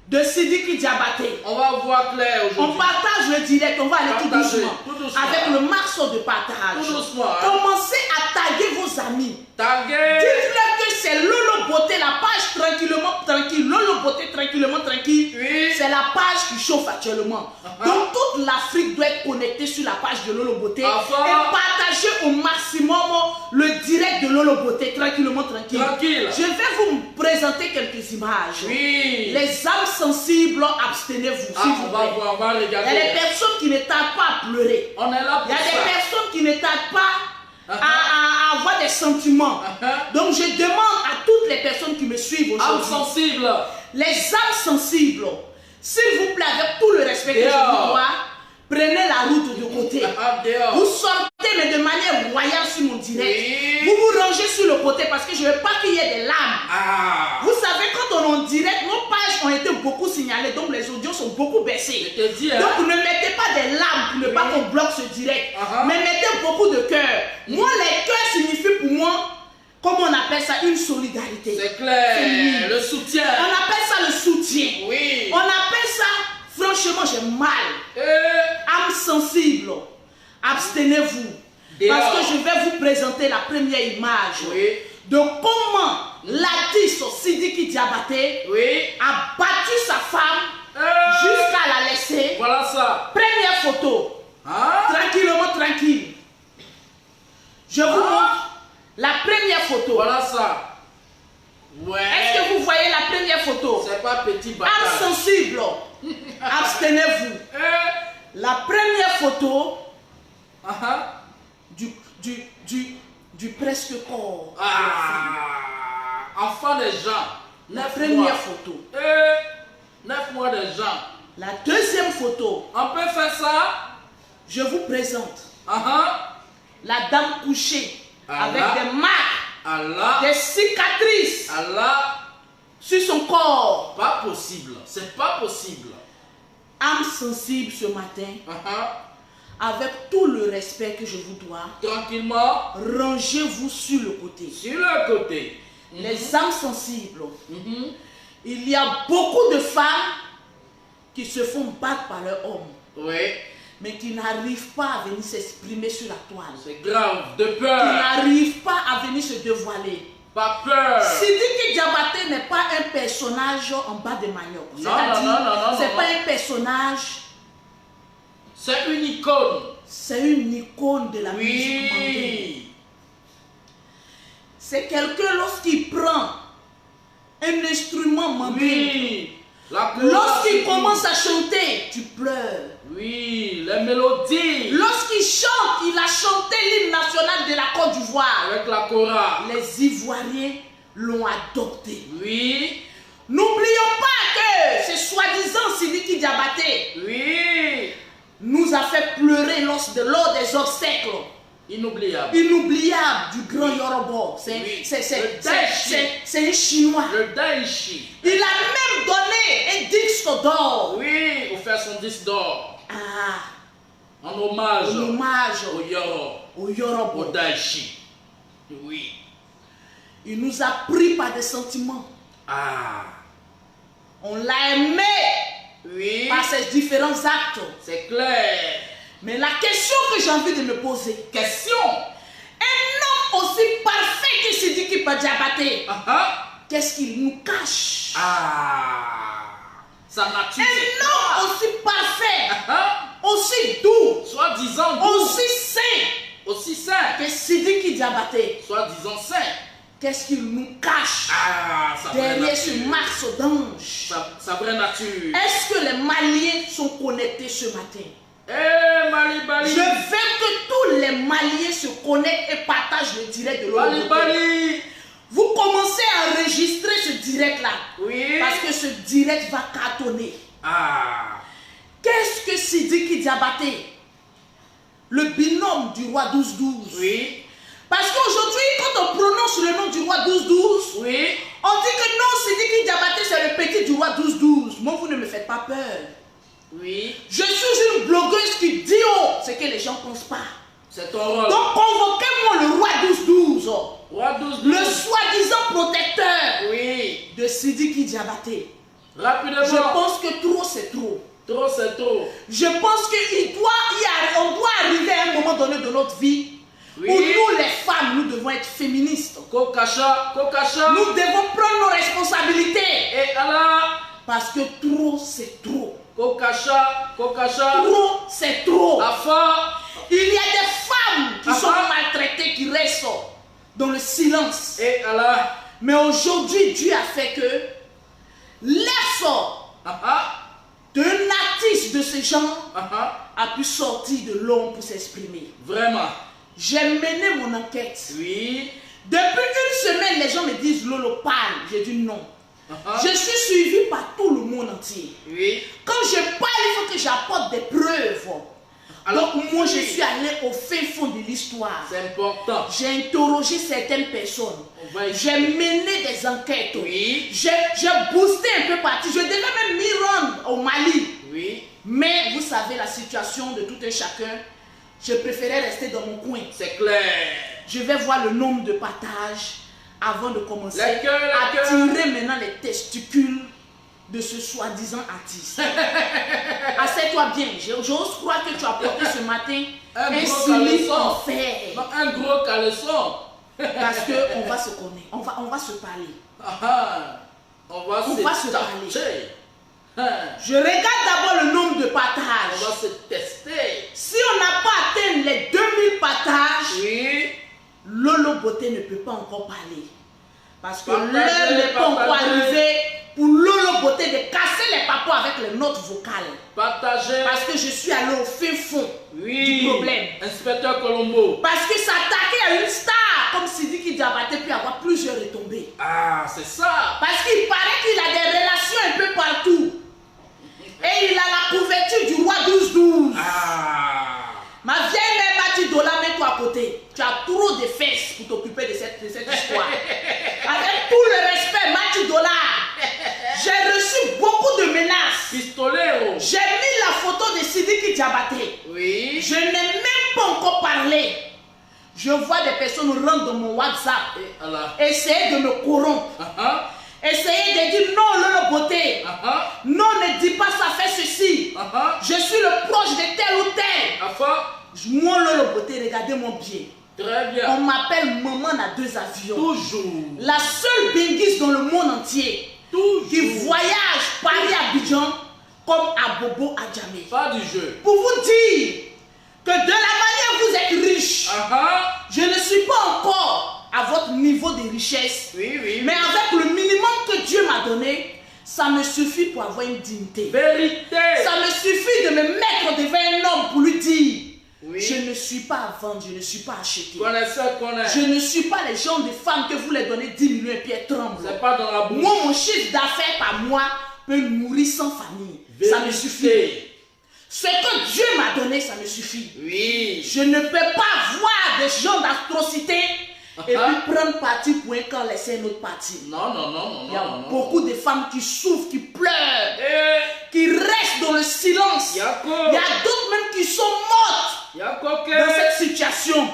de Sidiki Diabaté. On va voir clair aujourd'hui. On partage le direct, on va aller tout doucement. Tout doucement. Avec le marceau de partage. Tout doucement. Hein. Commencez à taguer vos amis. Taguer. Dites-leur que c'est Lolo Beauté, la page tranquillement tranquille. Lolo Beauté tranquillement tranquille. Oui. C'est la page qui chauffe actuellement. Donc toute l'Afrique doit être connectée sur la page de Lolo Beauté. Et partager au maximum le direct de Lolo Beauté tranquillement tranquille. Tranquille. Je vais vous présenter quelques images. Oui. Les âmes sensibles, abstenez-vous. Ah, on va voir, on va regarder. Il y a des personnes qui ne tardent pas à pleurer. On est là pour Il y a ça. des personnes qui ne tardent pas à avoir des sentiments. Donc je demande à toutes les personnes qui me suivent aujourd'hui. Âmes sensibles. Les âmes sensibles, s'il vous plaît, avec tout le respect que je vous dois, prenez la route de côté. Vous sortez, mais de manière royale sur mon direct. Oui. Vous vous rangez sur le côté parce que je ne veux pas qu'il y ait des larmes. Ah. Vous savez, quand on est en direct, nos pages ont été beaucoup signalées, donc les audios sont beaucoup baissés. Je te dis, hein. Donc ne mettez pas des larmes pour ne pas qu'on bloque ce direct. Mais mettez beaucoup de cœur. Moi, les cœurs signifient pour moi, comment on appelle ça, une solidarité. C'est clair. Le soutien. On appelle ça le soutien. Oui. On appelle ça, franchement, j'ai mal. Âme sensible, abstenez-vous. Parce que je vais vous présenter la première image de comment l'artiste Sidiki Diabaté a battu sa femme jusqu'à la laisser. Voilà ça. Première photo. Tranquillement, tranquille. Je vous montre la première photo. Voilà ça. Ouais. Est-ce que vous voyez la première photo? C'est pas petit bâtard. Âme sensible, abstenez-vous. La première photo du presque corps. Enfant des gens. La première photo. 9 mois de gens. La deuxième photo. On peut faire ça. Je vous présente la dame couchée avec des marques, des cicatrices sur son corps. Pas possible. C'est pas possible. Âme sensible ce matin. Avec tout le respect que je vous dois, tranquillement, rangez-vous sur le côté. Sur le côté. Les âmes sensibles. Il y a beaucoup de femmes qui se font battre par leur homme. Mais qui n'arrivent pas à venir s'exprimer sur la toile. C'est grave, de peur. Qui n'arrivent pas à venir se dévoiler. Pas peur. Sidiki Diabaté n'est pas un personnage en bas de manioc. Non. C'est pas un personnage. C'est une icône. C'est une icône de la musique mandingue. C'est quelqu'un lorsqu'il prend un instrument mandingue. Lorsqu'il commence à chanter, tu pleures. Oui, les mélodies. Lorsqu'il chante, il a chanté l'hymne national de la Côte d'Ivoire. Avec la chorale. Les Ivoiriens l'ont adopté. Oui. N'oublions pas que c'est soi-disant Sidiki Diabaté. Nous a fait pleurer lors des obstacles. Inoubliable. Inoubliable du grand Yorobo. C'est un Chinois. Le Daichi. Il a même donné un disque d'or. Oui, pour faire son disque d'or. En hommage. En hommage au Yorobo. Au Daichi. Oui. Il nous a pris par des sentiments. On l'a aimé. Oui. Par ses différents actes. C'est clair. Mais la question que j'ai envie de me poser. Question. Un homme aussi parfait que Sidiki Diabaté. Qu'est-ce qu'il nous cache? Sa nature. Un homme aussi parfait. Aussi doux. Soi-disant doux. Aussi saint. Que Sidiki Diabaté. Soi-disant saint. Qu'est-ce qu'il nous cache derrière ce marceau d'ange? Sa vraie nature. Est-ce que les Maliens sont connectés ce matin? Mali. Je veux que tous les Maliens se connectent et partagent le direct de l'autre. Mali. Vous commencez à enregistrer ce direct-là. Oui. Parce que ce direct va cartonner. Qu'est-ce que Sidiki Diabaté? Le binôme du roi 12-12. Oui. Parce qu'aujourd'hui, quand on prononce le nom du roi 12-12, on dit que non, Sidiki Diabaté, c'est le petit du roi 12-12. Moi, vous ne me faites pas peur. Oui. Je suis une blogueuse qui dit ce que les gens ne pensent pas. C'est ton rôle. Donc, convoquez-moi le roi 12-12. Roi 12-12. Le soi-disant protecteur de de Sidiki Diabaté. Rapidement. Je pense que trop, c'est trop. Trop, c'est trop. Je pense qu'on doit arriver à un moment donné de notre vie Oui. où nous, les femmes, nous devons être féministes. Kokacha, Kokacha. Nous devons prendre nos responsabilités. Et Allah. Parce que trop, c'est trop. Kokacha, Kokacha. Trop, c'est trop. Afa. Il y a des femmes qui sont maltraitées, qui restent dans le silence. Et Allah. Mais aujourd'hui, Dieu a fait que l'effort d'un artiste de ce genre a pu sortir de l'homme pour s'exprimer. Vraiment. J'ai mené mon enquête. Oui. Depuis une semaine, les gens me disent Lolo parle. J'ai dit non. Je suis suivi par tout le monde entier. Oui. Quand je parle, il faut que j'apporte des preuves. Alors, donc moi, je suis allé au fin fond de l'histoire. C'est important. J'ai interrogé certaines personnes. J'ai mené des enquêtes. Oui. J'ai boosté un peu partout. Je devais même m'y rendre au Mali. Oui. Mais vous savez la situation de tout un chacun. Je préférais rester dans mon coin. C'est clair. Je vais voir le nombre de partages avant de commencer à Lequel? tirer maintenant les testicules de ce soi-disant artiste. Assieds-toi bien. J'ose croire que tu as porté ce matin un silence en fer. Non, un gros caleçon. Parce qu'on va se connaître. On va se parler. On va se parler. Je regarde d'abord le nombre de partages. On va se tester. Si on n'a pas atteint les 2000 partages, Oui. Lolo Beauté ne peut pas encore parler. Parce que Partagez, l'heure n'est pas encore partagez. arrivée pour Lolo Beauté de casser les papos avec les notes vocales. Partagez. Parce que je suis allé au fin fond Oui. du problème. Inspecteur Colombo. Parce que s'attaquer à une star comme Sidiki Diabaté peut avoir plusieurs retombées. Ah, c'est ça. Parce qu'il paraît qu'il a des relations un peu partout. Et il a la couverture du roi 12-12. Ma vieille mère Mati Dola, mets-toi à côté. Tu as trop de fesses pour t'occuper de cette histoire. Avec tout le respect, Mati Dola, j'ai reçu beaucoup de menaces. Pistolero. J'ai mis la photo de Sidiki Diabaté. Oui. Je n'ai même pas encore parlé. Je vois des personnes rentrer dans mon WhatsApp, essayer de me corrompre. Essayer de dire non, Lolo Beauté. Non, ne dis pas ça, fais ceci. Je suis le proche de tel ou tel. Moi, Lolo Beauté, regardez-moi bien. Très bien. On m'appelle maman à 2 avions. Toujours. La seule binguiste dans le monde entier qui voyage Paris-Abidjan comme à Bobo à Djamé. Pas du jeu. Pour vous dire que de la manière vous êtes riche, je ne suis pas encore à votre niveau de richesse. Oui. Mais avec le minimum que Dieu m'a donné, ça me suffit pour avoir une dignité. Vérité. Ça me suffit de me mettre devant un homme pour lui dire Oui. je ne suis pas à vendre, je ne suis pas acheté. Connaisseur, connaît. Je ne suis pas les gens de femmes que vous les donnez 10 millions et puis elles tremblent. C'est pas dans la bouche. Moi, mon chiffre d'affaires par mois peut nourrir 100 familles. Vérité. Ça me suffit. Ce que Dieu m'a donné, ça me suffit. Oui. Je ne peux pas voir des gens d'atrocité et puis prendre parti pour un camp, laisser un autre parti. Non. Il y a beaucoup de femmes qui souffrent, qui pleurent, qui restent dans le silence. Il y a d'autres même qui sont mortes dans cette situation.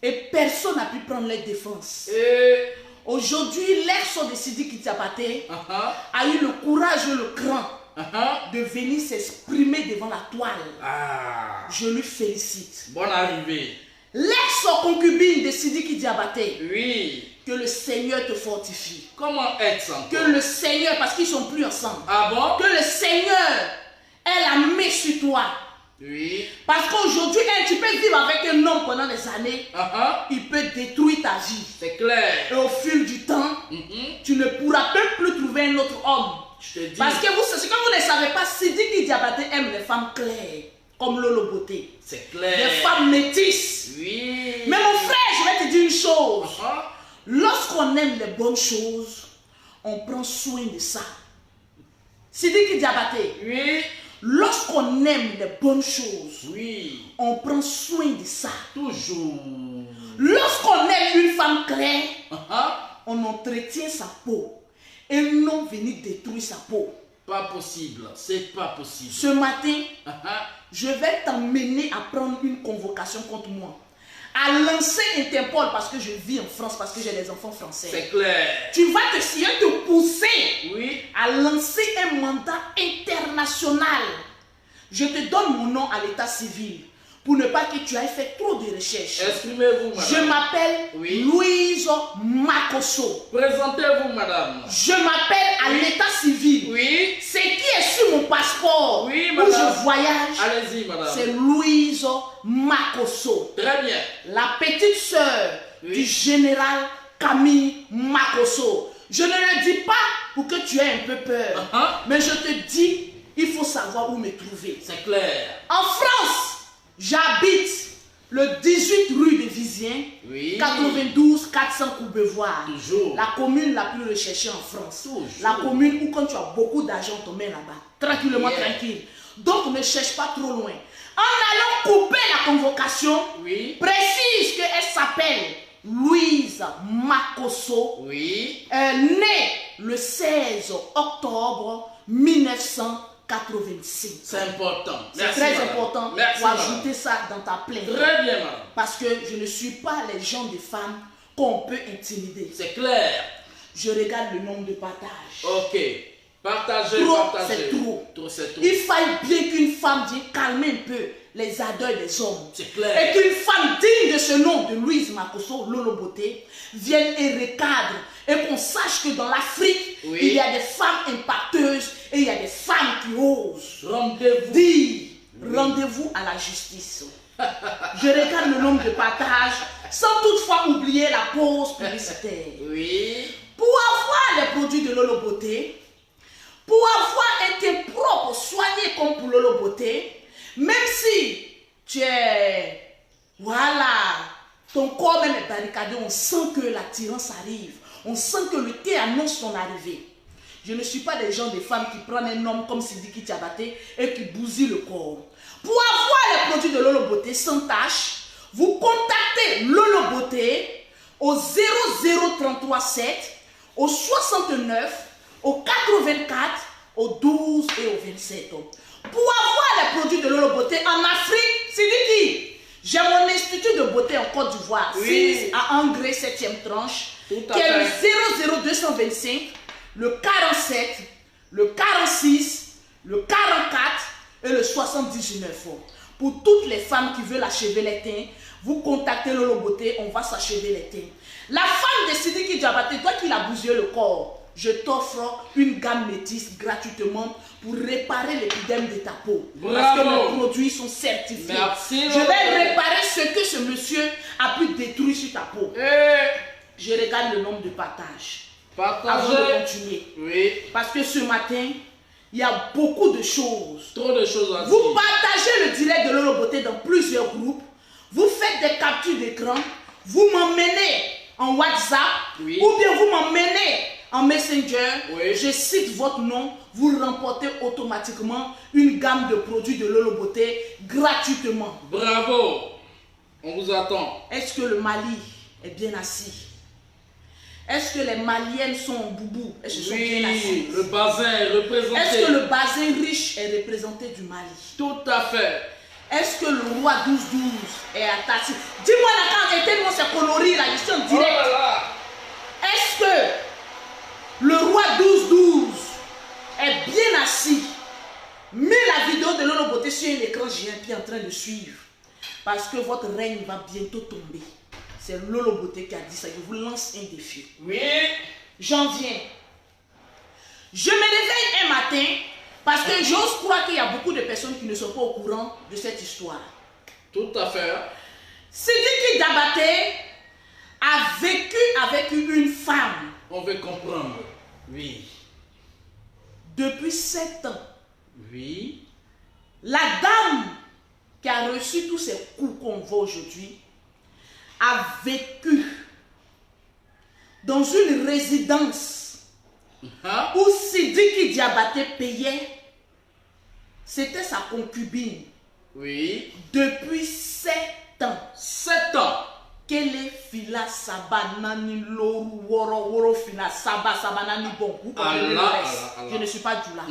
Et personne n'a pu prendre leur défense. Aujourd'hui, l'ex de Sidiki Diabaté a eu le courage et le cran de venir s'exprimer devant la toile. Je lui félicite. Bonne arrivée. L'ex-concubine de Sidiki Diabaté. Oui. Que le Seigneur te fortifie. Comment être sans Que le Seigneur, parce qu'ils ne sont plus ensemble. Ah bon? Que le Seigneur ait la main sur toi. Oui. Parce qu'aujourd'hui, tu peux vivre avec un homme pendant des années. Il peut détruire ta vie. C'est clair. Et au fil du temps, tu ne pourras même plus trouver un autre homme. Je te dis. Parce que ce que vous ne savez pas, Sidiki Diabaté aime les femmes claires. Comme Lolo Beauté. C'est clair. Des femmes métisses. Oui. Mais mon frère, je vais te dire une chose. Lorsqu'on aime les bonnes choses, on prend soin de ça. Sidiki Diabaté. Oui. Lorsqu'on aime les bonnes choses, Oui. on prend soin de ça. Toujours. Lorsqu'on aime une femme claire, on entretient sa peau. Et non venir détruire sa peau. Pas possible. C'est pas possible. Ce matin, je vais t'emmener à prendre une convocation contre moi. à lancer Interpol parce que je vis en France, parce que j'ai des enfants français. C'est clair. Tu vas te pousser Oui. à lancer un mandat international. Je te donne mon nom à l'état civil pour ne pas que tu aies fait trop de recherches. Exprimez-vous, madame. Je m'appelle Louise Makosso. Présentez-vous, madame. Je m'appelle à l'état civil. Oui. C'est qui est sur mon passeport Oui, où madame. je voyage. Allez-y, madame. C'est Louise Makosso. Très bien. La petite sœur du général Camille Makosso. Je ne le dis pas pour que tu aies un peu peur. Mais je te dis, il faut savoir où me trouver. C'est clair. En France, j'habite le 18 rue de Vizien, 92 400 Courbevoie. Toujours. La commune la plus recherchée en France. Toujours. La commune où quand tu as beaucoup d'argent, on te met là-bas. Tranquillement, tranquille. Donc ne cherche pas trop loin. En allant couper la convocation, précise qu'elle s'appelle Louise Makosso, née le 16 octobre 1986. C'est important. C'est très important pour ajouter ça dans ta plainte. Très bien, madame. Parce que je ne suis pas les gens de femmes qu'on peut intimider. C'est clair. Je regarde le nombre de partages. Ok. Partagez, Trop, partagez. c'est trop. Trop, c'est trop. Il faille bien qu'une femme vienne calmer un peu les ardeurs des hommes. C'est clair. Et qu'une femme digne de ce nom de Louise Makosso, Lolo Beauté, vienne et recadre. Et qu'on sache que dans l'Afrique, il y a des femmes impacteuses et il y a des femmes qui osent. Rendez-vous. Dire rendez-vous à la justice. Je regarde le nombre de partages sans toutefois oublier la pause publicitaire. Pour avoir les produits de Lolo Beauté, pour avoir été propre, soigné comme pour Lolo Beauté, même si tu es, voilà, ton corps même est barricadé, on sent que l'attirance arrive, on sent que le thé annonce son arrivée. Je ne suis pas des gens, des femmes qui prennent un homme comme Sidiki Diabaté et qui bousillent le corps. Pour avoir les produits de Lolo Beauté sans tâche, vous contactez Lolo Beauté au 00337, au 69, au 84, au 12 et au 27. Pour avoir les produits de Lolo Beauté en Afrique, Sidiki, j'ai mon institut de beauté en Côte d'Ivoire, 6 à Angré, 7e tranche, qui est le 00225, le 47, le 46, le 44 et le 79. Pour toutes les femmes qui veulent achever les teints, vous contactez Lolo Beauté, on va s'achever les teints. La femme de Sidiki Diabaté, toi qui l'as bousillé le corps, je t'offre une gamme métisse gratuitement pour réparer l'épidémie de ta peau. Bravo. Parce que mes produits sont certifiés. Merci. Je vais réparer ce que ce monsieur a pu détruire sur ta peau. Je regarde le nombre de partages. Avant de continuer. Parce que ce matin, il y a beaucoup de choses. Trop de choses à dire. Vous partagez le direct de Lolo Beauté dans plusieurs groupes. Vous faites des captures d'écran. Vous m'emmenez en WhatsApp. Ou bien vous m'emmenez en Messenger. Je cite votre nom. Vous remportez automatiquement une gamme de produits de Lolo Beauté gratuitement. Bravo. On vous attend. Est-ce que le Mali est bien assis? Est-ce que les Maliennes sont en boubou? Est-ce qu'elles sont bien assises? Le bassin est représenté. Est-ce que le bassin riche est représenté du Mali? Tout à fait. Est-ce que le roi 12-12 est attaché? Dis-moi la carte, éteins-moi ces coloris là, je suis en direct. Oh là là. Est-ce que le roi 12-12 est bien assis? Mets la vidéo de Lolo Beauté sur un écran géant qui est en train de suivre. Parce que votre règne va bientôt tomber. C'est Lolo Beauté qui a dit ça. Je vous lance un défi. J'en viens. Je me réveille un matin parce que j'ose croire qu'il y a beaucoup de personnes qui ne sont pas au courant de cette histoire. Tout à fait. Sidiki Diabaté a vécu avec une femme. On veut comprendre. Depuis 7 ans. La dame qui a reçu tous ces coups qu'on voit aujourd'hui a vécu dans une résidence où Sidiki Diabaté payait. C'était sa concubine. Depuis 7 ans. 7 ans. Kele fila sabanani loru woro woro fina saba sabanani bon. Vous comprenez le reste. Je ne suis pas du là.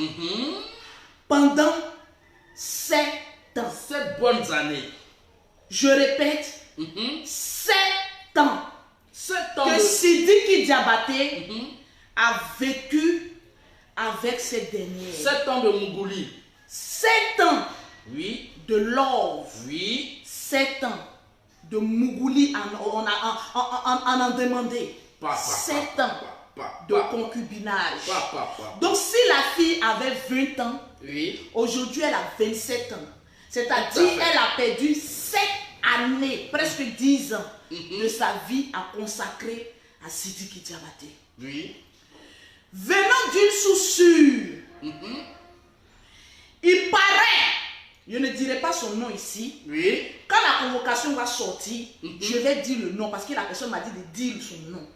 Pendant 7 ans. 7 bonnes années. Je répète, 7 ans 7 ans que de... Sidiki Diabaté a vécu avec cette dernière. 7 ans de Mougouli. 7 ans Oui. de love. Oui. 7 ans de Mougouli en demandé. 7 ans de concubinage. Donc si la fille avait 20 ans, oui, aujourd'hui elle a 27 ans. C'est-à-dire qu'elle a perdu 7 années, presque 10 ans de sa vie à consacrer à Sidiki Diabaté. Oui. Venant d'une source sûre, il paraît, je ne dirai pas son nom ici, oui, quand la convocation va sortir, je vais dire le nom parce que la personne m'a dit de dire son nom.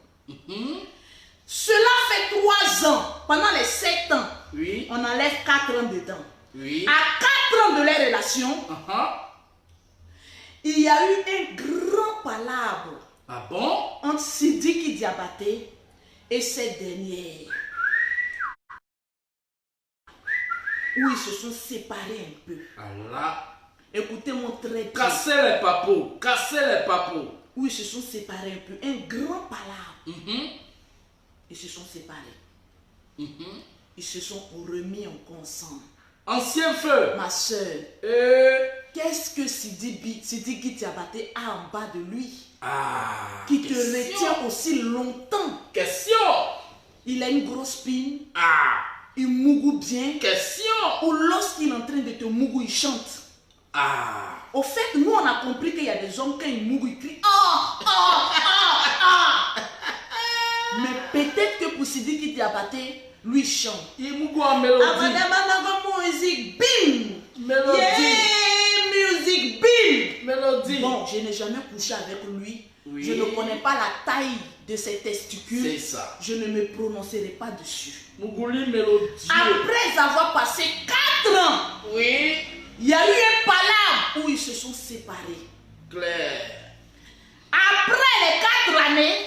Cela fait 3 ans, pendant les 7 ans, oui, on enlève 4 ans dedans. oui. À 4 ans de leur relation, il y a eu un grand palabre Ah bon? entre Sidiki Diabaté et cette dernière, où ils se sont séparés un peu. Allah. Écoutez-moi très bien. Cassez les papos, cassez les papos. Où ils se sont séparés un peu. Un grand palabre. Ils se sont séparés. Ils se sont remis encore ensemble. Ancien feu. Ma soeur, qu'est-ce que Sidiki Diabaté a en bas de lui qui te retient aussi longtemps? Question. Il a une grosse pine. Ah. Il mougou bien. Question. Ou lorsqu'il est en train de te mougou, il chante. Ah. Au fait, nous on a compris qu'il y a des hommes quand ils mougou, ils crient ah, ah, ah, ah. Mais peut-être que pour Sidiki Diabaté, lui il chante. Il mougou en mélodie. Musique, bim! Mélodie. Yeah, musique, bim! Mélodie. Bon, je n'ai jamais couché avec lui. Oui. Je ne connais pas la taille de ses testicules. C'est ça. Je ne me prononcerai pas dessus. Mougouli mélodieux. Après avoir passé 4 ans, Oui. il y a eu un palabre où ils se sont séparés. Claire. Après les 4 années,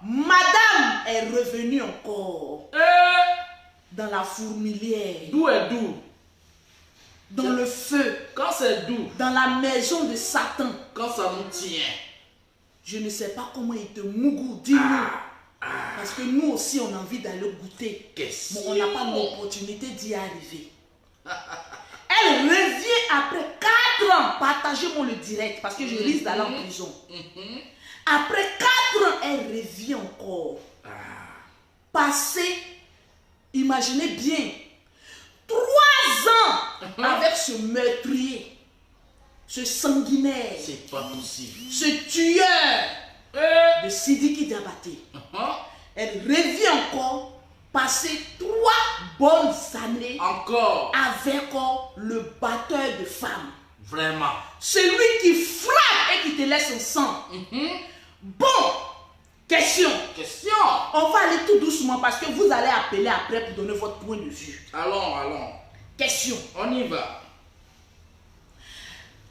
madame est revenue encore dans la fourmilière, D'où est d'où? dans le feu, Quand c'est d'où? dans la maison de Satan. Quand ça nous tient. Je ne sais pas comment il te mougou, dis-nous. Parce que nous aussi, on a envie d'aller goûter. Mais on n'a pas l'opportunité d'y arriver. Elle revient après 4 ans. Partagez-moi le direct parce que je risque d'aller en prison. Après 4 ans, elle revient encore. Passé, imaginez bien, 3 ans avec ce meurtrier, ce sanguinaire, C'est pas possible. ce tueur de Sidiki Diabaté. Elle revient encore passer 3 bonnes années Encore. avec le batteur de femmes. Vraiment. Celui qui frappe et qui te laisse en sang. Bon, question. Question. On va aller tout doucement parce que vous allez appeler après pour donner votre point de vue. Allons, allons. Question. On y va.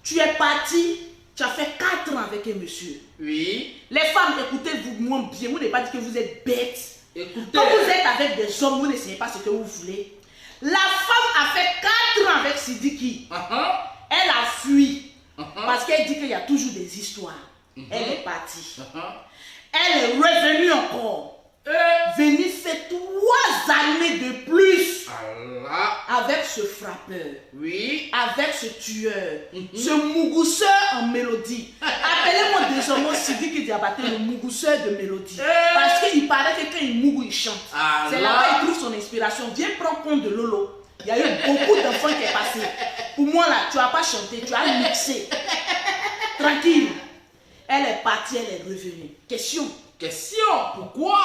Tu es parti, tu as fait 4 ans avec un monsieur. Oui. Les femmes, écoutez-vous moins bien. Vous n'avez pas dit que vous êtes bêtes. Écoutez. Quand vous êtes avec des hommes, vous n'essayez pas ce que vous voulez. La femme a fait 4 ans avec Sidiki. Elle a fui. Parce qu'elle dit qu'il y a toujours des histoires. Elle est partie. Elle est revenue encore. Venue faire 3 années de plus Allah. avec ce frappeur. Oui. Avec ce tueur. Ce mougousseur en mélodie. Appelez-moi désormais Sidiki Diabaté le mougousseur de mélodie. Parce qu'il paraît que quand il mougou, il chante. C'est là-bas qu'il trouve son inspiration. Viens prendre compte de Lolo. Il y a eu beaucoup d'enfants qui sont passés. Pour moi là, tu n'as pas chanté, tu as mixé. Tranquille. Elle est partie, elle est revenue. Question. Question. Pourquoi?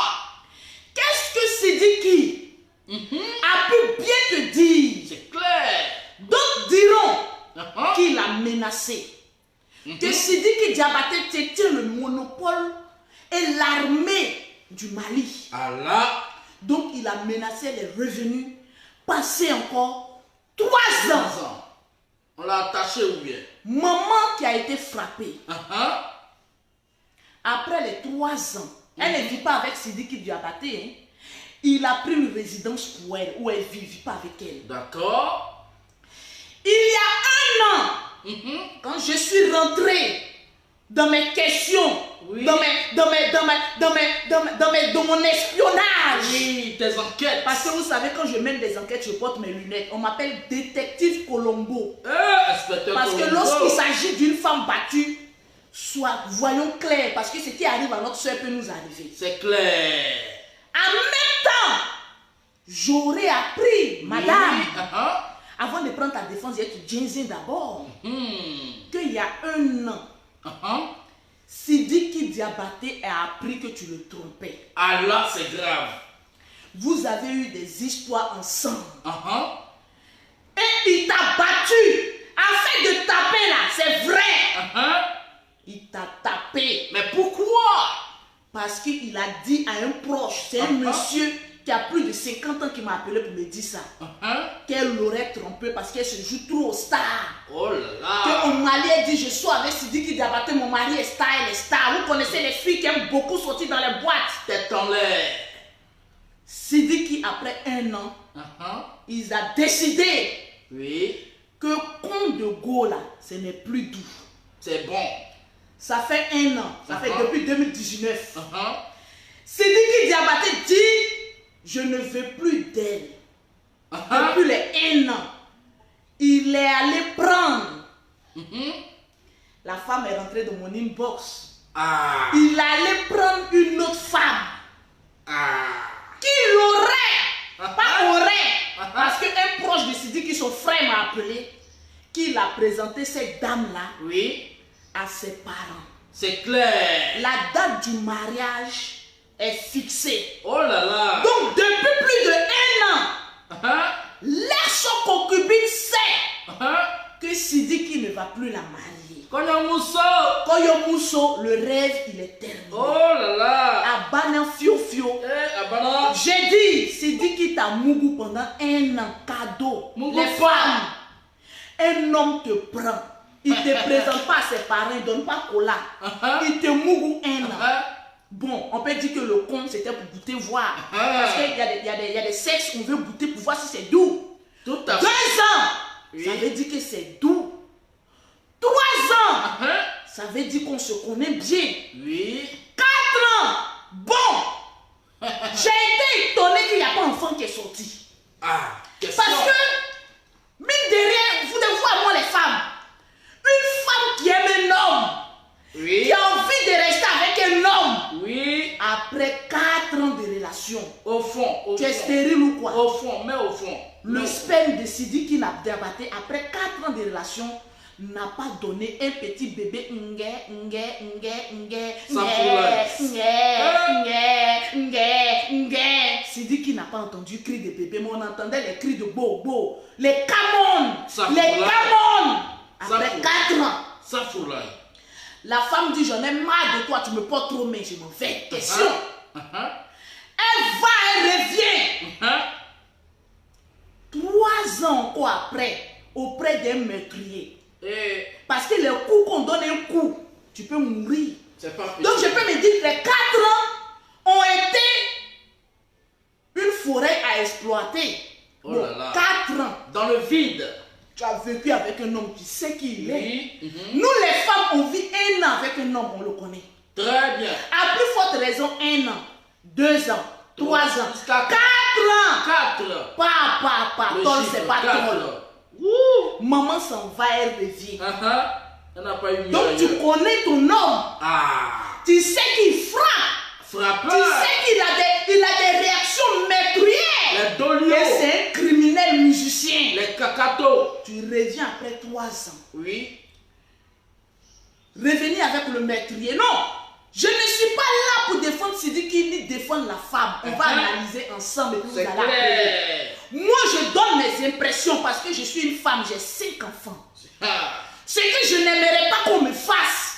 Qu'est-ce que Sidiki a pu bien te dire? C'est clair. D'autres diront qu'il a menacé. Que Sidiki Diabaté détient le monopole et l'armée du Mali. Allah. Donc il a menacé, elle est revenue. Passer encore 3 ans. On l'a attaché ou bien? Maman qui a été frappée. Après les 3 ans, elle ne vit pas avec Sidiki Diabaté. Il a pris une résidence pour elle, où elle vit, il ne vit pas avec elle. D'accord. Il y a 1 an, quand je suis rentrée dans mes questions, Oui. dans mon espionnage. Oui, tes enquêtes. Parce que vous savez, quand je mène des enquêtes, je porte mes lunettes. On m'appelle détective Colombo. Inspecteur Parce que Colombo. lorsqu'il s'agit d'une femme battue, voyons clair, parce que ce qui arrive à notre soeur peut nous arriver. C'est clair. En même temps, j'aurais appris, madame, Oui. avant de prendre ta défense, il y a tu Jensen d'abord, Mhm. qu'il y a un an, Sidiki Diabaté a appris que tu le trompais. Alors, c'est grave. Vous avez eu des histoires ensemble. Et il t'a battu. Afin de taper là, c'est vrai. Il t'a tapé. Mais pourquoi? Parce qu'il a dit à un proche, c'est un monsieur qui a plus de 50 ans qui m'a appelé pour me dire ça, qu'elle l'aurait trompé parce qu'elle se joue trop au star. Oh là là. Que mon mari a dit, je suis avec Sidiki Diabaté, mon mari est star, elle est star. Vous connaissez les filles qui aiment beaucoup sortir dans les boîtes. Tête en l'air. Sidiki, après un an, ils ont décidé Oui. que Comte de Gaulle, ce n'est plus doux. C'est bon. Ça fait un an, ça fait depuis 2019. Sidiki Diabaté dit, je ne veux plus d'elle. Depuis les un an, il est allé prendre. La femme est rentrée dans mon inbox. Il allait prendre une autre femme. Qui l'aurait, pas aurait, parce qu'un proche de Sidiki, son frère m'a appelé, qu'il a présenté cette dame-là Oui. à ses parents. C'est clair. La date du mariage est fixée. Oh là là. Donc depuis plus de un an, l'ex-concubine sait que Sidiki ne va plus la marier. Koyo Mousso, le rêve il est terminé. Oh là là. Abana fio fio. Abana. J'ai dit, Sidiki t'a mougou pendant un an, cadeau. Mougou Les quoi? femmes, un homme te prend. Il ne te présente pas à ses parents, il ne donne pas cola. Il te mougou un an. Bon, on peut dire que le compte c'était pour goûter, voir. Parce qu'il y a des sexes qu'on veut goûter pour voir si c'est doux. Tout à fait. 2 ans, Oui. ça veut dire que c'est doux. 3 ans, ça veut dire qu'on se connaît bien. Oui. 4 ans, bon. J'ai été étonné qu'il n'y a pas d'enfant qui est sorti. Question. Parce que, mine de rien, vous devez voir moi les femmes. Une femme qui aime un homme, Oui. qui a envie de rester avec un homme, Oui. après 4 ans de relation, Au fond. tu es stérile ou quoi? Au fond, mais au fond. Le sperme de Sidiki Diabaté, après 4 ans de relation, n'a pas donné un petit bébé Sidiki n'a pas entendu cri de bébé, mais on entendait les cris de bobo, les camons, après 4 ans. Ça fout là. La femme dit, j'en ai marre de toi, tu me portes trop main, je m'en vais. Question. Elle va, elle revient. 3 ans encore après, auprès d'un meurtrier. Parce que les coups qu'on donne un coup, tu peux mourir. Donc je peux me dire que les 4 ans ont été une forêt à exploiter. Oh là là. 4 ans. Dans le vide. Tu as vécu avec un homme, tu sais qui il est. Oui. Nous les femmes, on vit 1 an avec un homme, on le connaît. Très bien. À plus forte raison, 1 an, 2 ans, 3 ans, 4 ans. 4. Pas, Le tol, chiffre, c'est pas 4. tol. Maman s'en va, elle revient. Elle n'a pas eu mieux. Donc tu connais ton homme. Tu sais qu'il frappe. Frappeur. Tu sais qu'il a des réactions meurtrières. Les dolios. Et c'est un criminel musicien. Les cacatos. Tu reviens après 3 ans. Oui. Revenir avec le meurtrier. Non. Je ne suis pas là pour défendre Sidiki ni défendre la femme. On va analyser ensemble et puis vous allez appeler. Moi, je donne mes impressions parce que je suis une femme, j'ai 5 enfants. Ce que je n'aimerais pas qu'on me fasse,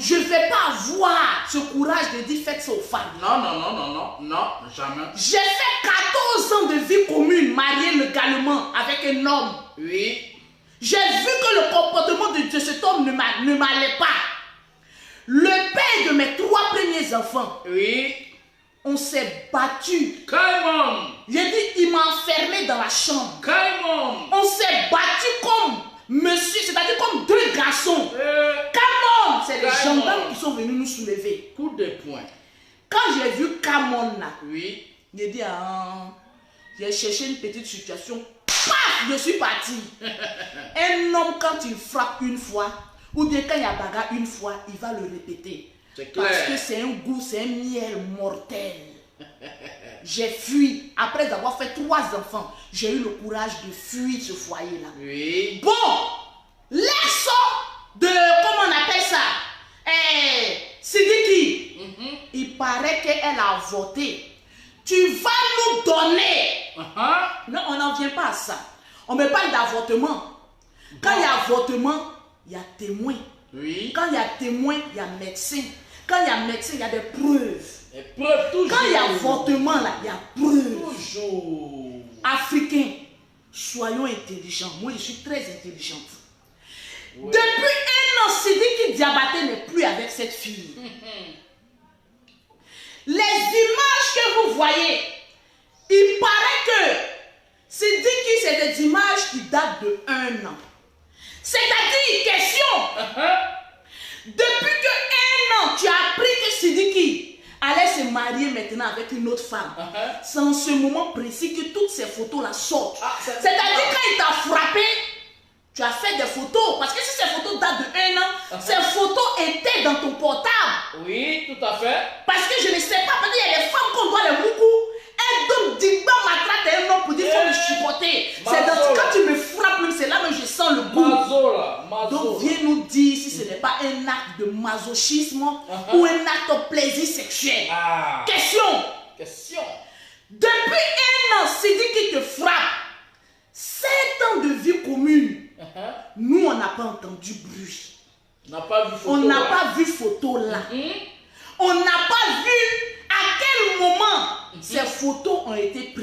je ne vais pas avoir ce courage de dire faites ça aux femmes. Non, jamais. J'ai fait 14 ans de vie commune, mariée légalement avec un homme. Oui. J'ai vu que le comportement de cet homme ne m'allait pas. Le père de mes 3 premiers enfants, Oui. on s'est battu. Caïmon. J'ai dit, il m'a enfermé dans la chambre. Caïmon. On s'est battu comme Monsieur, c'est-à-dire comme deux garçons. Camon, c'est les gendarmes qui sont venus nous soulever. Coup de poing. Quand j'ai vu Camon là, Oui. j'ai dit, j'ai cherché une petite situation. Paf, je suis parti. Un homme, quand il frappe une fois, ou bien quand il y a bagarre une fois, il va le répéter. C'est clair. Parce que c'est un goût, c'est un miel mortel. J'ai fui. Après avoir fait 3 enfants, j'ai eu le courage de fuir ce foyer-là. Oui. Bon, laissons de, comment on appelle ça, Sidiki. Il paraît qu'elle a voté. Tu vas nous donner. Non, on n'en vient pas à ça. On me parle d'avortement. Quand il y a avortement, il y a témoin. Oui. Quand il y a témoin, il y a médecin. Quand il y a médecin, il y a des preuves. Les preuves toujours. Quand il y a avortement, là, il y a preuves. Toujours. Africains, soyons intelligents. Moi, je suis très intelligente. Ouais. Depuis 1 an, Sidiki Diabaté n'est plus avec cette fille. Les images que vous voyez, il paraît que Sidiki, c'est des images qui datent de 1 an. C'est-à-dire, question, depuis que 1 an, tu as appris que Sidiki allait se marier maintenant avec une autre femme. C'est en ce moment précis que toutes ces photos-là sortent. C'est-à-dire, quand il t'a frappé, tu as fait des photos. Parce que si ces photos datent de 1 an, ces photos étaient dans ton portable. Oui, tout à fait. Parce que je ne sais pas, parce qu'il y a des femmes qu'on doit les beaucoup. Elles donnent digba matraque à un homme pour dire qu'il faut me chipoter. C'est dans quand tu me frappes, même c'est là que je sens le goût. Donc viens nous dire si ce n'est pas un acte de masochisme ou un acte de plaisir sexuel. Question. Depuis 1 an, Sidiki te frappe. 7 ans de vie commune. Nous, on n'a pas entendu bruit. On n'a pas vu photo là. On n'a pas vu à quel moment ces photos ont été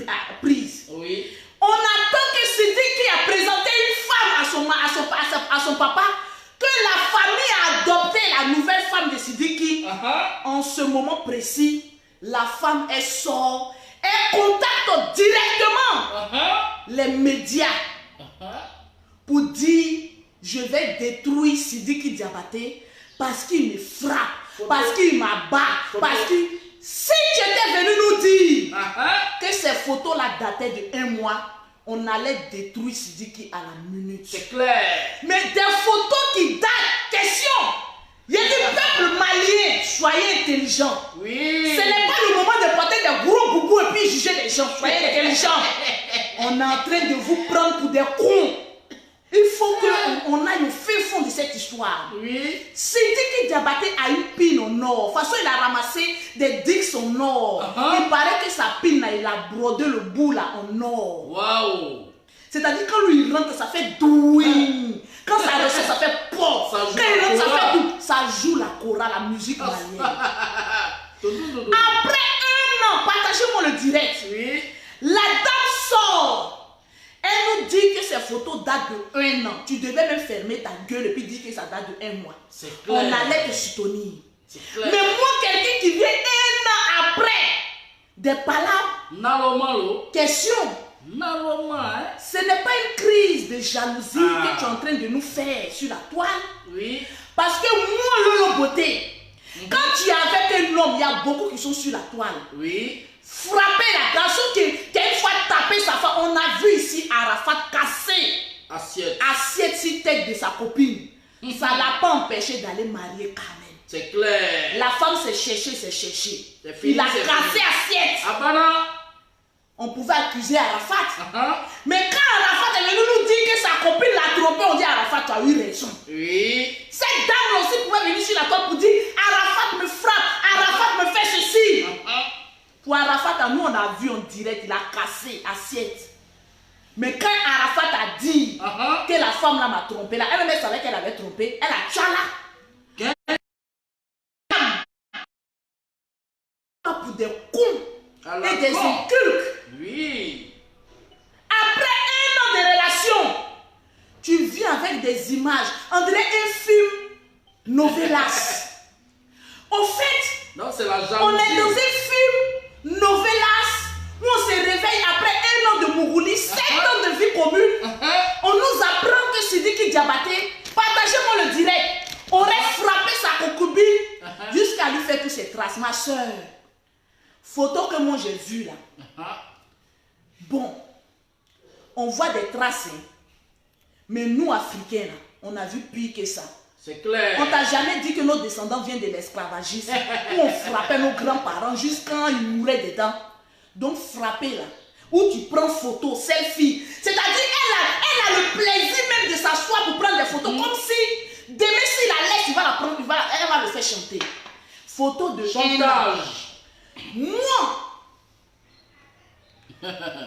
prises. Oui. On attend que Sidiki a présenté une femme à son papa, que la famille a adopté la nouvelle femme de Sidiki. En ce moment précis, la femme, elle sort, elle contacte directement les médias pour dire je vais détruire Sidiki Diabaté parce qu'il me frappe, parce qu'il m'abat, parce que si tu étais venu nous dire que ces photos-là dataient de 1 mois, on allait détruire Sidiki à la minute. C'est clair. Mais des photos qui datent, question. Il y a des peuples maliens, soyez intelligents. Oui. Ce n'est pas le moment de porter des gros boubous et puis juger les gens. Soyez intelligents. On est en train de vous prendre pour des cons. Il faut qu'on aille au fin fond de cette histoire. Oui. Sidiki Diabaté a une pine au nord. De toute façon, il a ramassé des dix au nord. Il paraît que sa pine, là, il a brodé le bout là au nord. Waouh. C'est-à-dire quand lui il rentre, ça fait douing. Quand ça ressort, ça fait pop. Quand il rentre, ça fait tout. Ça joue la chorale, la musique malienne. Après 1 an, partagez-moi le direct. Oui. La dame sort. Elle nous dit que ces photos datent de 1 an. Tu devais même fermer ta gueule et puis dire que ça date de 1 mois. C'est clair. On allait te soutenir. C'est clair. Mais moi, quelqu'un qui vient 1 an après, des palabres, Nalomalo. question. Naloma, Ce n'est pas une crise de jalousie que tu es en train de nous faire sur la toile. Oui. Parce que moi, Lolo Beauté, quand tu es avec un homme, il y a beaucoup qui sont sur la toile. Oui. Frapper la garçon qui a une fois tapé sa femme. On a vu ici Arafat casser assiette sur tête de sa copine. Ça ne l'a pas empêché d'aller marier Carmen. C'est clair. La femme s'est cherchée. Il a cassé assiette. Abana. On pouvait accuser Arafat. Mais quand Arafat est venu nous dire que sa copine l'a trompé, on dit Arafat, tu as eu raison. Oui. Cette dame aussi pouvait venir sur la toile pour dire Arafat me frappe, Arafat me fait ceci. Pour Arafat, nous on a vu en direct, il a cassé assiette. Mais quand Arafat a dit que la femme là m'a trompé, là, elle-même savait qu'elle avait trompé, elle a tchala. Pour des cons et des inculques. Oui. Après 1 an de relation, tu viens avec des images. On dirait un film novelas. Au fait, Non, c'est la jalousie. on est dans un film novelas où on se réveille après 1 an de Mourouli, 7 ans de vie commune. On nous apprend que Sidiki Diabaté, partagez-moi le direct, aurait frappé sa concubine jusqu'à lui faire toutes ses traces. Ma soeur, photo que moi j'ai vue là. Bon, on voit des traces, hein. Mais nous, Africains, là, on a vu pire que ça. C'est clair. On t'a jamais dit que nos descendants viennent de l'esclavagisme, où on frappait nos grands-parents jusqu'à quand ils mouraient dedans. Donc frapper là, où tu prends photo, selfie. C'est-à-dire elle a le plaisir même de s'asseoir pour prendre des photos, comme si demain s'il la laisse, il va la prendre, elle va le faire chanter. Photo de chantage. Moi,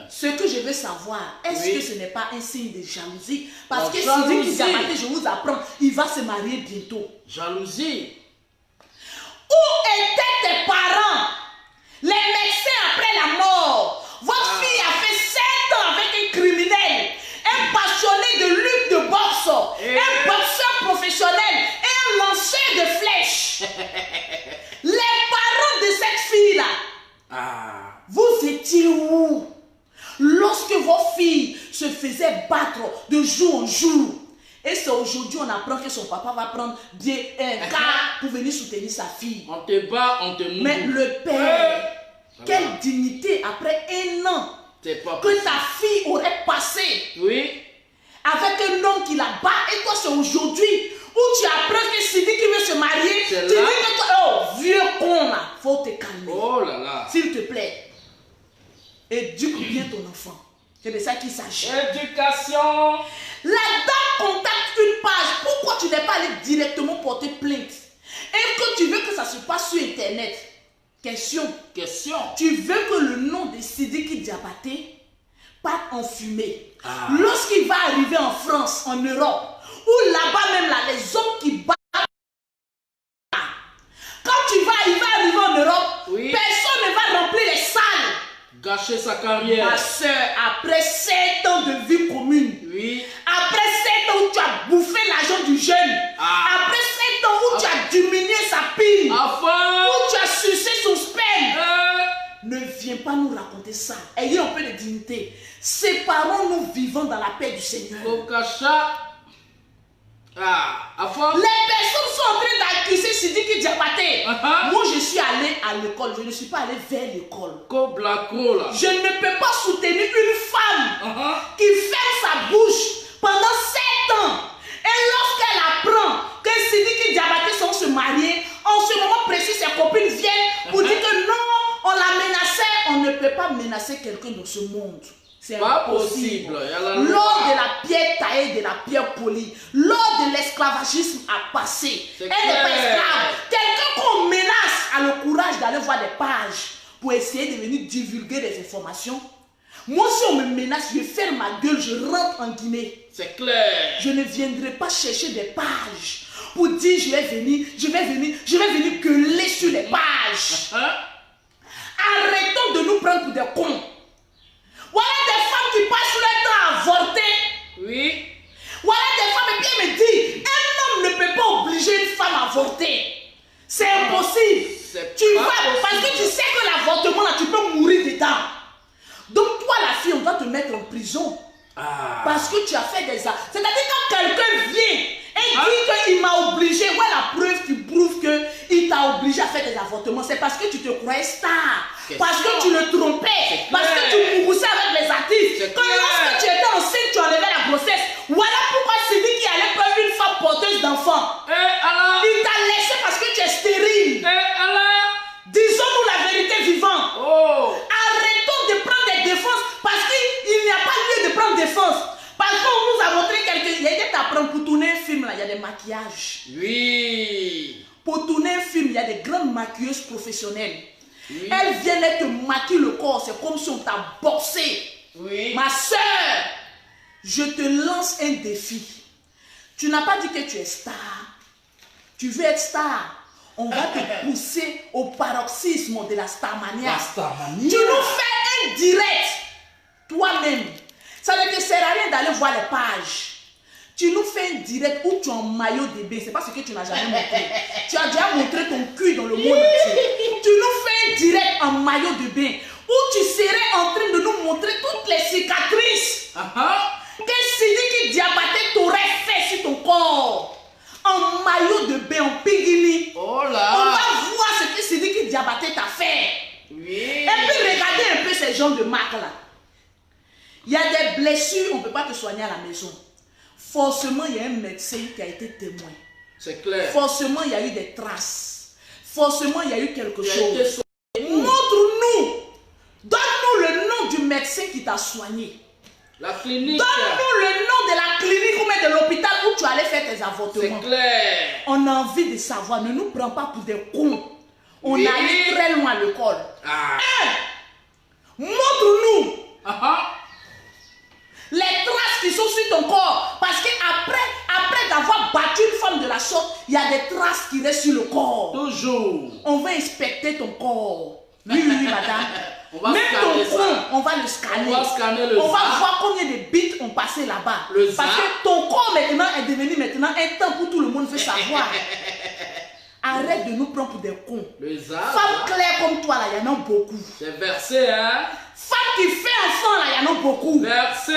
ce que je veux savoir, est-ce que ce n'est pas un signe de jalousie? Parce que Sidiki Diabaté, je vous apprends, il va se marier bientôt. Jalousie. Où étaient tes parents? Les médecins après la mort. Votre fille a fait 7 ans avec un criminel, un passionné de lutte de boxe, un boxeur professionnel et un lanceur de flèches. Les parents de cette fille-là, vous étiez où lorsque vos filles se faisaient battre de jour en jour? Et c'est aujourd'hui on apprend que son papa va prendre un car pour venir soutenir sa fille. On te bat, on te mouille. Mais le père, quelle dignité après 1 an que ta fille aurait passé avec un homme qui la bat. Et toi c'est aujourd'hui où tu apprends que Sidiki veut se marier. Tu dis que toi, oh vieux con là, faut te calmer. Oh là là. S'il te plaît, éduque bien ton enfant. C'est de ça qu'il s'agit. Éducation. La dame contacte une page. Pourquoi tu n'es pas allé directement porter plainte? Et que tu veux que ça se passe sur internet? Question. Tu veux que le nom de Sidiki Diabaté parte en fumée. Lorsqu'il va arriver en France, en Europe, ou là-bas même là, les hommes qui battent. Quand il va arriver en Europe, personne ne va remplir les salles. Gâcher sa carrière. Ma soeur, après 7 ans de vie commune, après 7 ans où tu as bouffé l'argent du jeune, après 7 ans où tu as diminué sa pile, où tu as sucé son sperme, ne viens pas nous raconter ça. Ayez un peu de dignité. Séparons-nous vivants dans la paix du Seigneur. Les personnes sont en train d'accuser Sidiki Diabaté. Moi, je suis allé à l'école. Je ne suis pas allé vers l'école. Je ne peux pas soutenir une femme qui ferme sa bouche pendant 7 ans. Et lorsqu'elle apprend que Sidiki Diabaté sont se marier, en ce moment précis, ses copines viennent pour dire que non, on l'a menacé. On ne peut pas menacer quelqu'un dans ce monde. C'est pas possible. Lors de la pierre taillée, de la pierre polie, lors de l'esclavagisme à passer, elle n'est pas esclave. Quelqu'un qu'on menace a le courage d'aller voir des pages pour essayer de venir divulguer des informations. Moi, si on me menace, je ferme ma gueule, je rentre en Guinée. C'est clair. Je ne viendrai pas chercher des pages pour dire je vais venir gueuler sur les pages. Arrêtons de nous prendre pour des cons. Voilà des femmes qui passent leur temps à avorter. Voilà des femmes, et puis elle me dit, un homme ne peut pas obliger une femme à avorter. C'est impossible. Tu vas, parce que tu sais que l'avortement là, tu peux mourir dedans. Donc toi la fille, on doit te mettre en prison. Parce que tu as fait des actes. C'est-à-dire quand quelqu'un vient et dit qu'il m'a obligé, ouais la preuve qui prouve qu'il t'a obligé à faire des avortements, c'est parce que tu te croyais star. Parce que tu le trompais, parce que tu mouroussais avec les artistes. Quand lorsque tu étais enceinte, tu enlevais la grossesse. Voilà pourquoi Sidiki allait prendre une femme porteuse d'enfants. Il t'a laissé parce que tu es stérile. Disons-nous la vérité vivante. Arrêtons de prendre des défenses parce qu'il n'y a pas lieu de prendre défense. Parce qu'on nous a montré quelqu'un. Il y a des t'apprendre pour tourner un film là, il y a des maquillages. Pour tourner un film, il y a des grandes maquilleuses professionnelles. Elles viennent et te maquillent le corps, c'est comme si on t'a boxé. Ma soeur, je te lance un défi. Tu n'as pas dit que tu es star. Tu veux être star. On va te pousser au paroxysme de la starmania. Tu nous fais un direct toi-même. Ça ne te sert à rien d'aller voir les pages. Tu nous fais un direct où tu es en maillot de bain. C'est pas ce que tu n'as jamais montré. Tu as déjà montré ton cul dans le monde entier. Tu nous fais un direct en maillot de bain où tu serais en train de nous montrer toutes les cicatrices que Sidiki Diabaté t'aurait fait sur ton en maillot de bain, en pigini. Oh là. On va voir ce que Sidiki Diabaté t'a fait. Oui. Et puis regardez un peu ces gens de marque là. Il y a des blessures, on ne peut pas te soigner à la maison. Forcément, il y a un médecin qui a été témoin. C'est clair. Forcément, il y a eu des traces. Forcément, il y a eu quelque chose. Montre-nous. Donne-nous le nom du médecin qui t'a soigné. La clinique. Donne-nous le nom de la clinique ou même de l'hôpital où tu allais faire tes avortements. C'est clair. On a envie de savoir. Ne nous prends pas pour des cons. On Oui. allait très loin à l'école. Ah. Montre-nous Ah. les traces qui sont sur ton corps. Parce qu'après d'avoir battu une femme de la sorte, il y a des traces qui restent sur le corps. Toujours. On va inspecter ton corps. Oui, madame. On va même scanner ton front, on va le scanner. On va scanner le On va zar. voir combien de bits ont passé là-bas. Le Parce zar. que ton corps maintenant est devenu un temps où tout le monde veut savoir. Arrête de nous prendre pour des cons. Le zar. Femmes claires comme toi, là, il y en a beaucoup. C'est versé, hein. Femmes qui font enfant, là, il y en a beaucoup. Versé.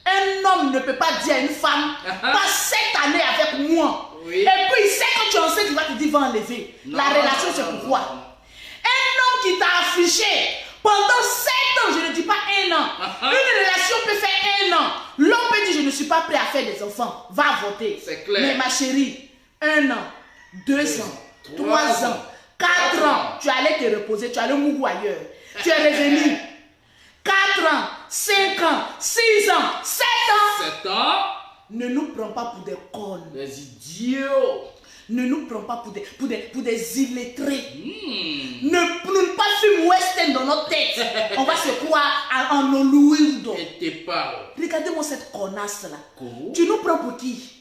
Un homme ne peut pas dire à une femme, passe cette année avec moi. Oui. Et puis il sait que tu es enceinte, il va te dire, va enlever. Non, La relation, non, c'est non, pourquoi. non. Un homme qui t'a affiché pendant 7 ans, je ne dis pas 1 an. Une relation peut faire 1 an. L'homme peut dire, je ne suis pas prêt à faire des enfants. Va avorter. C'est clair. Mais ma chérie, 1 an, 2 ans, 3 ans, 4 ans, tu allais te reposer, tu allais mourir ailleurs. Tu es revenu. 4 ans, 5 ans, 6 ans, 7 ans. 7 ans. Ne nous prends pas pour des connes. Les idiots. Ne nous prends pas pour des illettrés. Ne pas fumer western dans notre tête. On va se croire en Hollywood. Et t'es pas. Regardez-moi cette connasse là. Quoi? Tu nous prends pour qui?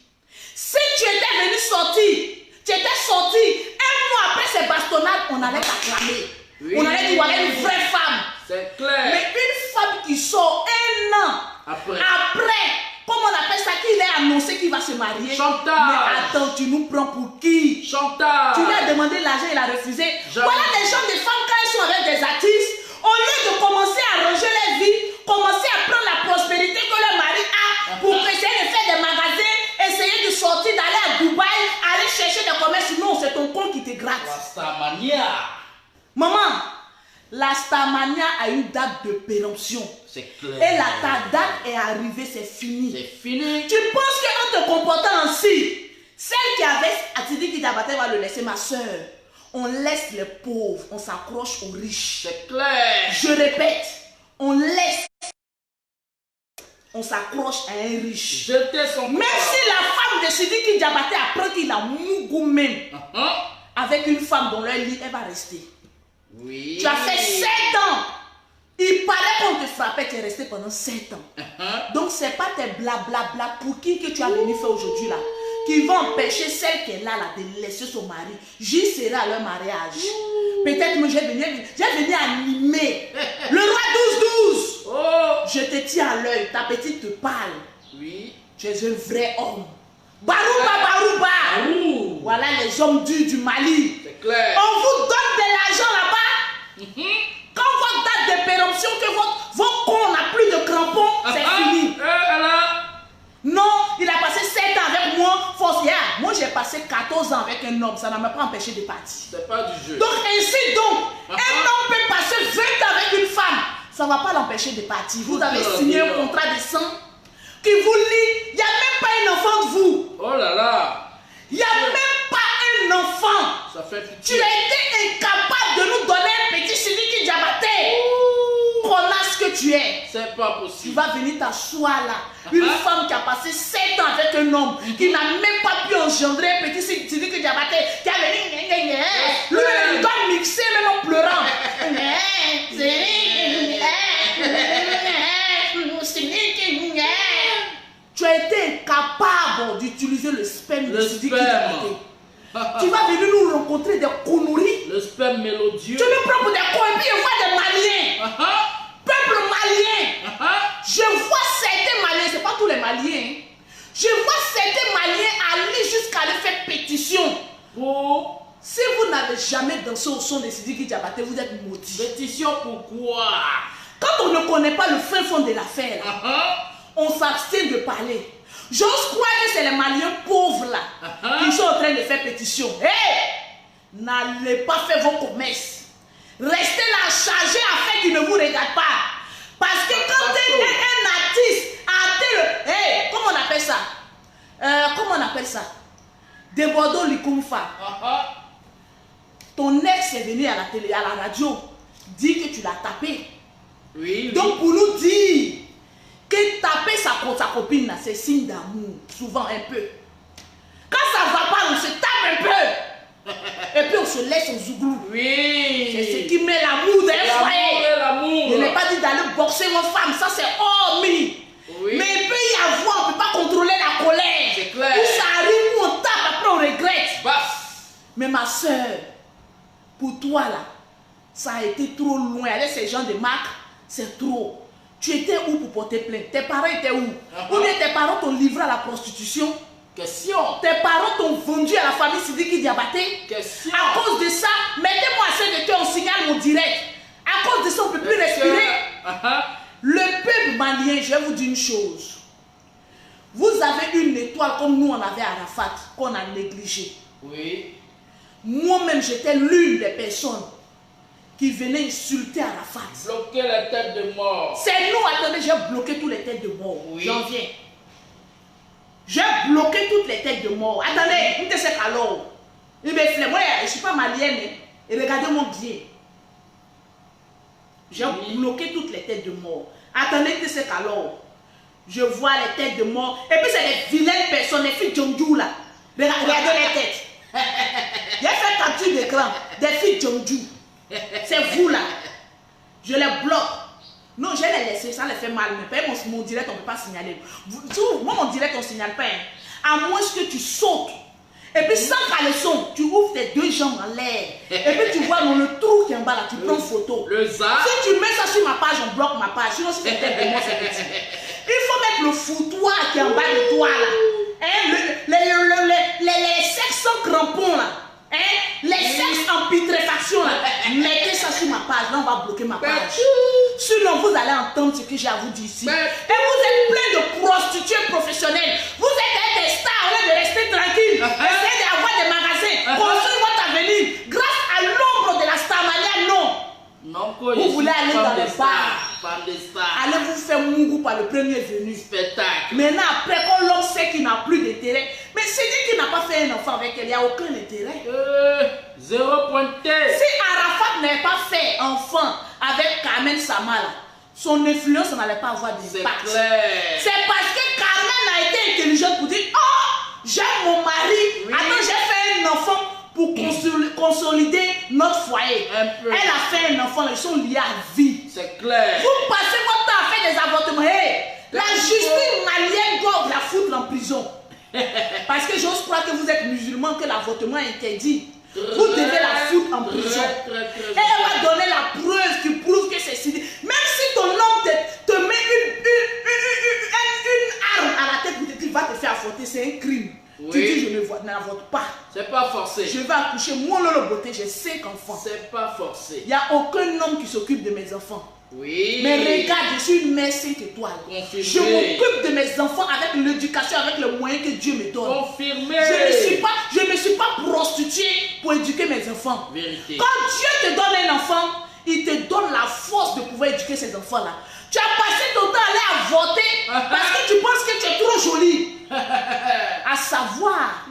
Si tu étais venu sortir, tu étais sorti, 1 mois après ces bastonnades, on allait t'acclamer. Oui. On allait dire voilà une vraie femme. C'est clair. Mais une femme qui sort 1 an Après. comme on appelle ça, qu'il est annoncé qu'il va se marier. Chantage. Mais attends, tu nous prends pour qui? Chantage. Tu lui as demandé l'argent, il a refusé. Jamais. Voilà des gens, des femmes, quand elles sont avec des artistes, au lieu de commencer à ranger leur vie, commencer à prendre la prospérité que leur mari a pour essayer de faire des magasins, essayer de sortir, d'aller à Dubaï, aller chercher des commerces. Non, c'est ton compte qui te gratte. Rastamania. Maman, la Starmania a une date de péremption. C'est clair. Et ta date est arrivée, c'est fini. C'est fini. Tu penses qu'en te comportant ainsi, celle qui avait Sidiki Diabaté va le laisser, ma soeur. On laisse les pauvres, on s'accroche aux riches. C'est clair. Je répète, on laisse, on s'accroche à un riche. Jetez son Même si la femme de Sidiki Diabaté apprend qu'il a mougou même avec une femme dans leur lit, elle va rester. Oui. Tu as fait 7 ans. Il paraît qu'on te frappait, tu es resté pendant 7 ans. Donc, ce n'est pas tes blablabla pour qui que tu as venu faire aujourd'hui là, qui va empêcher celle qui est là, de laisser son mari. J'y serai à leur mariage. Peut-être que j'ai venu animer. Le roi 12-12. Oh. Je te tiens à l'œil, ta petite te parle. Oui. Tu es un vrai homme. Barouba. Ouh. Voilà les hommes durs du Mali. C'est clair. On vous donne de l'argent là-bas. Quand votre date de péremption, que vos cons n'a plus de crampons, c'est fini. Non, il a passé 7 ans avec moi. Moi, j'ai passé 14 ans avec un homme. Ça ne m'a pas empêché de partir. C'est pas du jeu. Donc, ainsi donc, un homme peut passer 20 ans avec une femme. Ça ne va pas l'empêcher de partir. Vous avez signé un contrat de sang qui vous lie. Il n'y a même pas un enfant de vous. Oh là là. Il n'y a même pas un enfant. Ça fait Tu pitié. as été incapable de nous donner un petit Sidiki Diabaté. Connasse que tu es. C'est pas Tu possible. vas venir t'asseoir là. Une femme qui a passé 7 ans avec un homme qui n'a même pas pu engendrer un petit Sidiki Diabaté. Qui a venu. Lui, il doit mixer même en pleurant. Tu as été incapable d'utiliser le sperme de Sidiki Diabaté. Tu vas venir nous rencontrer des conneries. Le sperme mélodieux. Tu nous prends pour des cons et puis je vois des Maliens. Peuple malien. Je vois certains Maliens, c'est pas tous les Maliens. Je vois certains Maliens aller jusqu'à aller faire pétition. Pour Si vous n'avez jamais dansé au son de Sidiki Diabaté, vous êtes maudits. pétition, pourquoi? Quand on ne connaît pas le fin fond de l'affaire, on s'abstient de parler. J'ose croire que c'est les Maliens pauvres là qui sont en train de faire pétition. N'allez pas faire vos commerces. Restez là chargés afin qu'ils ne vous regardent pas. Parce que quand un artiste a tel... comment on appelle ça? Comment on appelle ça? De Bordeaux Likumfa. Ton ex est venu à la télé, à la radio, dit que tu l'as tapé. Oui. Donc pour nous dire que taper sa copine, c'est signe d'amour, souvent un peu. Quand ça ne va pas, on se tape un peu. Et puis on se laisse au zouglou. Oui. C'est ce qui met l'amour dans un foyer. L'amour. Je n'ai pas dit d'aller boxer votre femme, ça c'est hormis. Oui. Mais il peut y avoir, on ne peut pas contrôler la colère. C'est clair. Où ça arrive, où on tape, après on regrette. Baf. Mais ma soeur, pour toi là, ça a été trop loin. Avec ces gens de marque, c'est trop. Tu étais où pour porter plainte? Tes parents étaient où? Ou bien tes parents t'ont livré à la prostitution? Question. Tes parents t'ont vendu à la famille Sidiki Diabaté? Question. À cause de ça, mettez-moi à cette étude, on signale mon direct. À cause de ça, on ne peut plus respirer. Le peuple malien, je vais vous dire une chose. Vous avez une étoile comme nous on avait à Arafat, qu'on a négligée. Oui. Moi-même, j'étais l'une des personnes qui venaient insulter Arafat. Bloquer la tête de mort. C'est nous, attendez, j'ai bloqué toutes les têtes de mort. Oui. J'en viens. J'ai bloqué toutes les têtes de mort. Attendez, vous savez alors. Moi, je ne suis pas malienne. Et regardez-moi bien. J'ai bloqué toutes les têtes de mort. Attendez, vous savez alors. Je vois les têtes de mort. Et puis c'est des vilaines personnes, les filles Djondjou là. Regardez les têtes. J'ai fait capture d'écran. Des filles Djondjou. C'est vous là. Je les bloque. Non, je les laisse, ça les fait mal. Mais mon direct, on ne peut pas signaler. Moi, mon direct, on ne signale pas. À moins que tu sautes. Et puis sans caleçon, tu ouvres tes deux jambes en l'air. Et puis tu vois dans le trou qui est en bas là, tu prends photo. Le zap. Si tu mets ça sur ma page, on bloque ma page. Sinon, si c'est tête de moi, c'est petit. Il faut mettre le foutoir qui est en bas de toi là. Hein, les sexes sans crampons là. Hein, les sexes en putréfaction là. Mettez ça sur ma page. Là, on va bloquer ma page. Sinon, vous allez entendre ce que j'ai à vous dire ici. Et vous êtes plein de prostituées professionnelles. Vous êtes des stars, au lieu de rester tranquille. Essayez d'avoir des magasins. Construire votre avenir. Grâce à l'ombre de la Starmania, non. Non, vous voulez aller dans les bars. Allez vous faire mougou par le premier venu. Spectacle. Maintenant, après, quand l'homme sait qu'il n'a plus d'intérêt, mais c'est dit qu'il n'a pas fait un enfant avec elle, il n'y a aucun intérêt. Zéro pointé. Si Arafat n'avait pas fait enfant avec Carmen Samala, son influence n'allait pas avoir d'impact. C'est parce que Carmen a été intelligente pour dire oh, j'aime mon mari. Attends, j'ai fait un enfant pour consolider notre foyer. Elle a fait un enfant, ils sont liés à vie. C'est clair. Vous passez votre temps à faire des avortements. La justice malienne doit la foutre en prison. Parce que j'ose croire que vous êtes musulman, que l'avortement est interdit. Vous devez la foutre en prison. Et elle va donner la preuve qui prouve que c'est si. Même si ton homme te met une arme à la tête pour te dire va te faire avorter, c'est un crime. Oui. Tu dis je ne n'avorte pas. C'est pas forcé. Je vais accoucher. Moi, Lolo Beauté, j'ai 5 enfants. C'est pas forcé. Il n'y a aucun homme qui s'occupe de mes enfants. Oui. Mais regarde, je suis une mère 5 étoiles. Confirmé. Je m'occupe de mes enfants avec l'éducation, avec le moyen que Dieu me donne. Confirmé. Je ne suis pas prostituée pour éduquer mes enfants. Vérité. Quand Dieu te donne un enfant, il te donne la force de pouvoir éduquer ces enfants-là. Tu as passé ton temps à aller avorter parce que tu penses que tu es trop jolie. À savoir,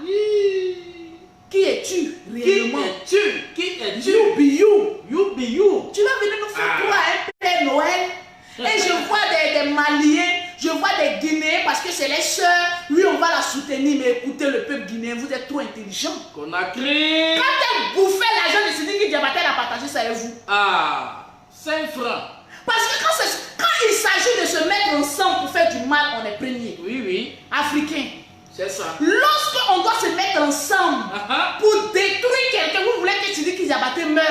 qui es-tu réellement? Qui es-tu? You be you. You be you. Tu vas venir nous faire quoi un Père Noël? Et je vois des Maliens, je vois des Guinéens parce que c'est les sœurs. Oui, on va la soutenir, mais écoutez, le peuple guinéen, vous êtes trop intelligent. Conakry. Quand elle bouffait l'argent de Sidiki Diabaté, elle a partagé ça avec vous. 5 francs. Parce que quand il s'agit de se mettre ensemble pour faire du mal, on est premier. Oui. Africain. C'est ça. Lorsqu'on doit se mettre ensemble pour détruire quelqu'un, vous voulez que Sidiki Diabaté meure.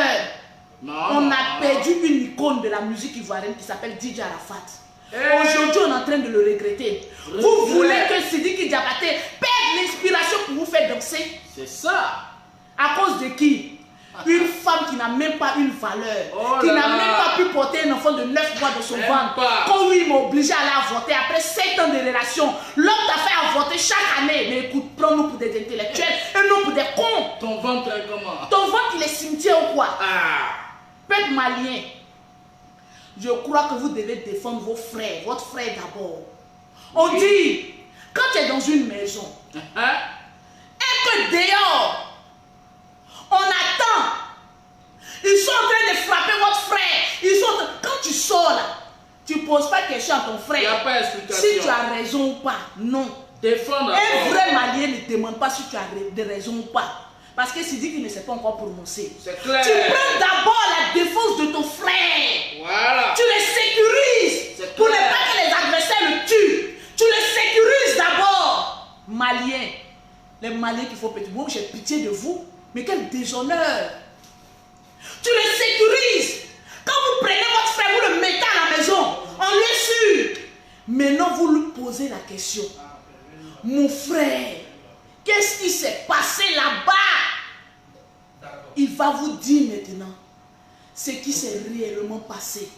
Non. On a perdu une icône de la musique ivoirienne qui s'appelle DJ Arafat. Aujourd'hui, on est en train de le regretter. Vous voulez que Sidiki Diabaté perde l'inspiration pour vous faire danser. C'est ça. À cause de qui? Une femme qui n'a même pas une valeur, qui n'a même pas pu porter un enfant de 9 mois dans son ventre. Quand lui m'a obligé à aller avorter après 7 ans de relation, l'homme t'a fait avorter chaque année. Mais écoute, prends-nous pour des intellectuels et non pour des cons. Ton ventre est comment? Ton ventre, il est cimetière ou quoi? Peuple malien, je crois que vous devez défendre vos frères, votre frère d'abord. On dit, quand tu es dans une maison, et que dehors, on attend. Ils sont en train de frapper votre frère. Quand tu sors là, tu ne poses pas question à ton frère. Il n'y a pas d'explication. Si tu as raison ou pas, non. Défendre. Un vrai malien ne demande pas si tu as des raisons ou pas. Parce que s'il dit qu'il ne s'est pas encore prononcé. C'est clair. Tu prends d'abord la défense de ton frère. Voilà. Tu le sécurises pour ne pas que les adversaires le tuent. Tu le sécurises d'abord. Malien. Les Maliens qu'il faut péter. Moi, j'ai pitié de vous. Mais quel déshonneur! Tu le sécurises. Quand vous prenez votre frère, vous le mettez à la maison, on lui est sûr. Maintenant, vous lui posez la question. Mon frère, qu'est-ce qui s'est passé là-bas? Il va vous dire maintenant ce qui s'est réellement passé.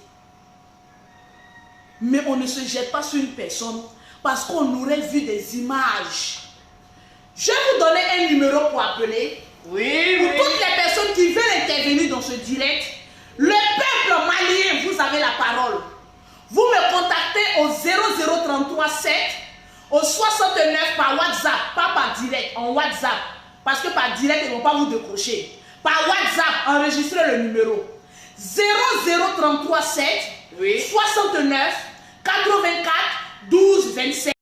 Mais on ne se jette pas sur une personne parce qu'on aurait vu des images. Je vais vous donner un numéro pour appeler. Oui, Pour toutes les personnes qui veulent intervenir dans ce direct, le peuple malien, vous avez la parole. Vous me contactez au 0033 7 au 69 par WhatsApp, pas par direct, en WhatsApp. Parce que par direct, ils ne vont pas vous décrocher. Par WhatsApp, enregistrez le numéro 0033 7 69 84 12 25.